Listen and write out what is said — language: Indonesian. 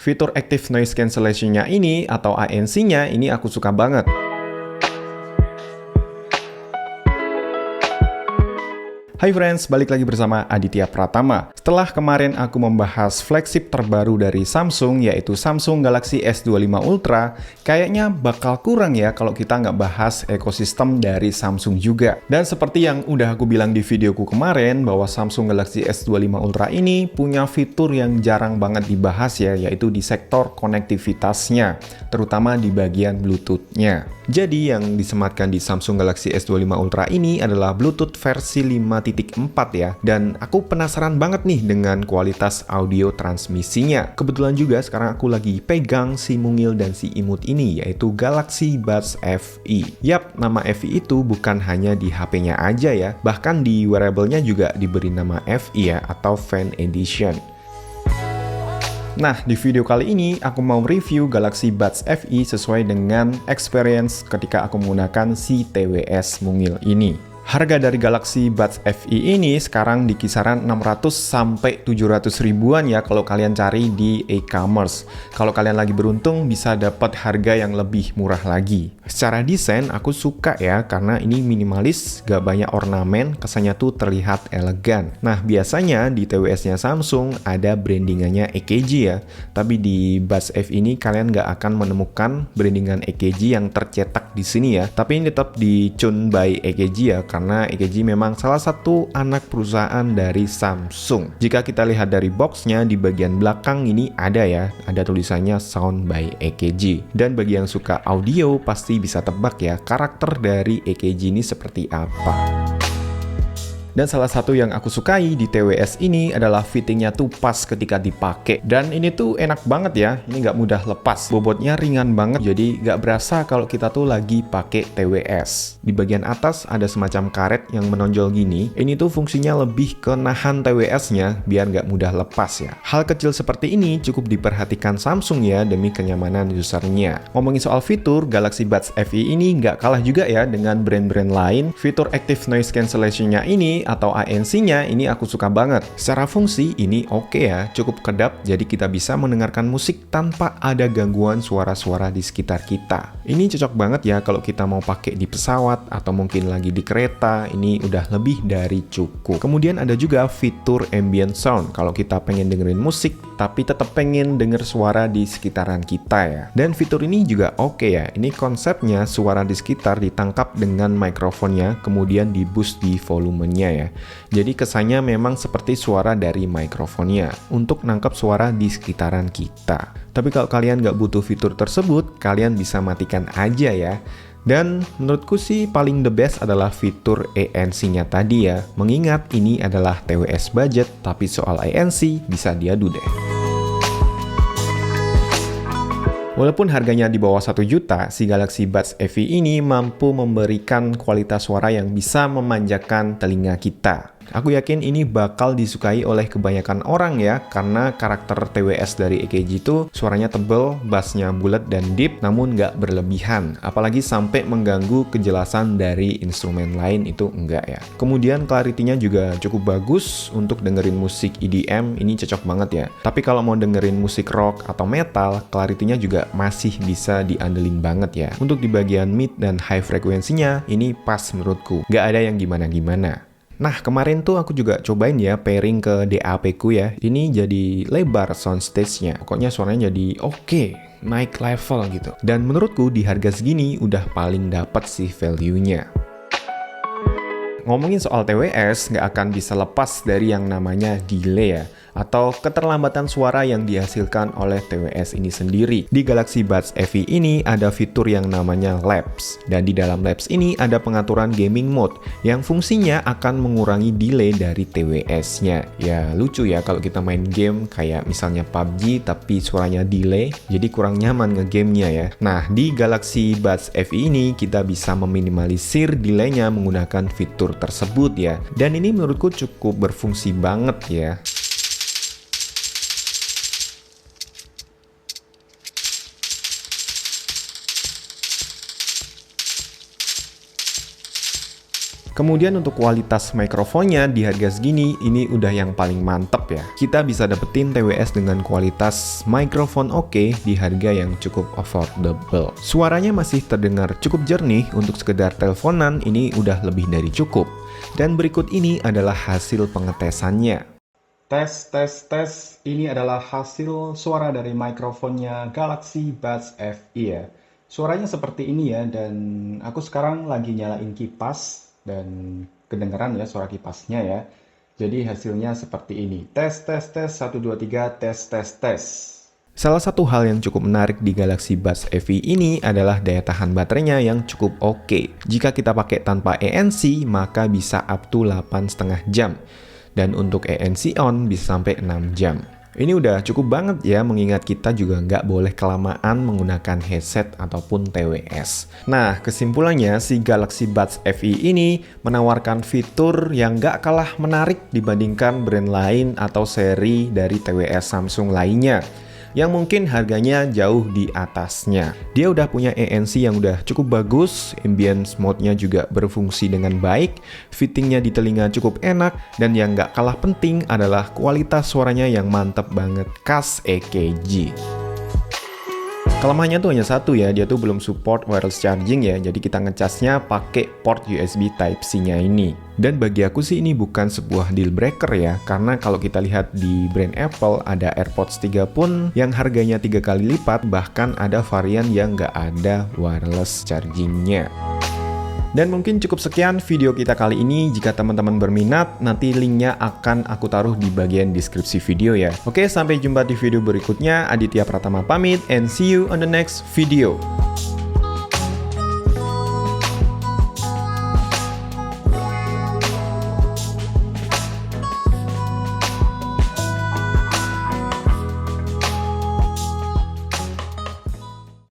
Fitur Active Noise Cancellation-nya ini atau ANC-nya ini aku suka banget. Hai friends, balik lagi bersama Aditya Pratama. Setelah kemarin aku membahas flagship terbaru dari Samsung, yaitu Samsung Galaxy S25 Ultra, kayaknya bakal kurang ya kalau kita nggak bahas ekosistem dari Samsung juga. Dan seperti yang udah aku bilang di videoku kemarin, bahwa Samsung Galaxy S25 Ultra ini punya fitur yang jarang banget dibahas ya, yaitu di sektor konektivitasnya, terutama di bagian Bluetooth-nya. Jadi yang disematkan di Samsung Galaxy S25 Ultra ini adalah Bluetooth versi 5.4 ya. Dan aku penasaran banget nih dengan kualitas audio transmisinya. Kebetulan juga sekarang aku lagi pegang si mungil dan si imut ini, yaitu Galaxy Buds FE. Yap, nama FE itu bukan hanya di HP-nya aja ya, bahkan di wearable-nya juga diberi nama FE ya, atau Fan Edition. Nah, di video kali ini aku mau review Galaxy Buds FE sesuai dengan experience ketika aku menggunakan si TWS mungil ini. Harga dari Galaxy Buds FE ini sekarang di kisaran 600 sampai 700 ribuan ya kalau kalian cari di e-commerce. Kalau kalian lagi beruntung bisa dapat harga yang lebih murah lagi. Secara desain aku suka ya karena ini minimalis, gak banyak ornamen, kesannya tuh terlihat elegan. Nah, biasanya di TWS-nya Samsung ada brandingannya EKG ya. Tapi di Buds FE ini kalian gak akan menemukan brandingan EKG yang tercetak di sini ya. Tapi ini tetap dicune by EKG ya, karena EKG memang salah satu anak perusahaan dari Samsung. Jika kita lihat dari boxnya, di bagian belakang ini ada ya, ada tulisannya Sound by EKG. Dan bagi yang suka audio, pasti bisa tebak ya, karakter dari EKG ini seperti apa. Dan salah satu yang aku sukai di TWS ini adalah fittingnya tuh pas ketika dipakai. Dan ini tuh enak banget ya, ini nggak mudah lepas. Bobotnya ringan banget, jadi nggak berasa kalau kita tuh lagi pakai TWS. Di bagian atas ada semacam karet yang menonjol gini. Ini tuh fungsinya lebih ke nahan TWS-nya biar nggak mudah lepas ya. Hal kecil seperti ini cukup diperhatikan Samsung ya demi kenyamanan usernya. Ngomongin soal fitur, Galaxy Buds FE ini nggak kalah juga ya dengan brand-brand lain. Fitur Active Noise Cancellation-nya ini atau ANC-nya ini aku suka banget. Secara fungsi ini oke ya, cukup kedap jadi kita bisa mendengarkan musik tanpa ada gangguan suara-suara di sekitar kita. Ini cocok banget ya kalau kita mau pakai di pesawat atau mungkin lagi di kereta, ini udah lebih dari cukup. Kemudian ada juga fitur ambient sound kalau kita pengen dengerin musik tapi tetap pengen denger suara di sekitaran kita ya. Dan fitur ini juga oke ya, ini konsepnya suara di sekitar ditangkap dengan mikrofonnya kemudian di boost di volumenya ya. Jadi kesannya memang seperti suara dari mikrofonnya untuk nangkap suara di sekitaran kita. Tapi kalau kalian nggak butuh fitur tersebut, kalian bisa matikan aja ya. Dan menurutku sih paling the best adalah fitur ANC-nya tadi ya. Mengingat ini adalah TWS budget, tapi soal ANC bisa diadu deh. Walaupun harganya di bawah 1 juta, si Galaxy Buds FE ini mampu memberikan kualitas suara yang bisa memanjakan telinga kita. Aku yakin ini bakal disukai oleh kebanyakan orang ya, karena karakter TWS dari EKG itu suaranya tebel, bassnya bulat dan deep, namun nggak berlebihan. Apalagi sampai mengganggu kejelasan dari instrumen lain itu enggak ya. Kemudian clarity-nya juga cukup bagus untuk dengerin musik EDM, ini cocok banget ya. Tapi kalau mau dengerin musik rock atau metal, clarity-nya juga masih bisa diandelin banget ya. Untuk di bagian mid dan high frekuensinya, ini pas menurutku. Nggak ada yang gimana-gimana. Nah, kemarin tuh aku juga cobain ya pairing ke DAP ku ya. Ini jadi lebar soundstage-nya. Pokoknya suaranya jadi oke, naik level gitu. Dan menurutku di harga segini udah paling dapat sih value-nya. Ngomongin soal TWS, nggak akan bisa lepas dari yang namanya delay ya, atau keterlambatan suara yang dihasilkan oleh TWS ini sendiri. Di Galaxy Buds FE ini ada fitur yang namanya Labs, dan di dalam Labs ini ada pengaturan gaming mode yang fungsinya akan mengurangi delay dari TWS-nya. Ya lucu ya kalau kita main game kayak misalnya PUBG tapi suaranya delay, jadi kurang nyaman ngegamenya ya. Nah, di Galaxy Buds FE ini kita bisa meminimalisir delay-nya menggunakan fitur tersebut ya. Dan ini menurutku cukup berfungsi banget ya. Kemudian untuk kualitas mikrofonnya di harga segini, ini udah yang paling mantep ya. Kita bisa dapetin TWS dengan kualitas mikrofon oke di harga yang cukup affordable. Suaranya masih terdengar cukup jernih untuk sekedar teleponan, ini udah lebih dari cukup. Dan berikut ini adalah hasil pengetesannya. Tes. Ini adalah hasil suara dari mikrofonnya Galaxy Buds FE ya. Suaranya seperti ini ya, dan aku sekarang lagi nyalain kipas. Dan kedengeran ya suara kipasnya ya. Jadi hasilnya seperti ini. Tes 1 2 3 tes. Salah satu hal yang cukup menarik di Galaxy Buds FE ini adalah daya tahan baterainya yang cukup oke. Jika kita pakai tanpa ANC maka bisa up to 8,5 jam. Dan untuk ANC on bisa sampai 6 jam. Ini udah cukup banget ya, mengingat kita juga nggak boleh kelamaan menggunakan headset ataupun TWS. Nah, kesimpulannya si Galaxy Buds FE ini menawarkan fitur yang nggak kalah menarik dibandingkan brand lain atau seri dari TWS Samsung lainnya, yang mungkin harganya jauh di atasnya. Dia udah punya ANC yang udah cukup bagus, ambience mode-nya juga berfungsi dengan baik, fittingnya di telinga cukup enak, dan yang nggak kalah penting adalah kualitas suaranya yang mantep banget, khas EKG. Kelemahannya tuh hanya satu ya, dia tuh belum support wireless charging ya, jadi kita ngecasnya pakai port USB Type-C-nya ini. Dan bagi aku sih ini bukan sebuah deal breaker ya, karena kalau kita lihat di brand Apple ada AirPods 3 pun yang harganya 3 kali lipat, bahkan ada varian yang nggak ada wireless chargingnya. Dan mungkin cukup sekian video kita kali ini. Jika teman-teman berminat, nanti linknya akan aku taruh di bagian deskripsi video ya. Oke, sampai jumpa di video berikutnya. Aditya Pratama pamit, and see you on the next video.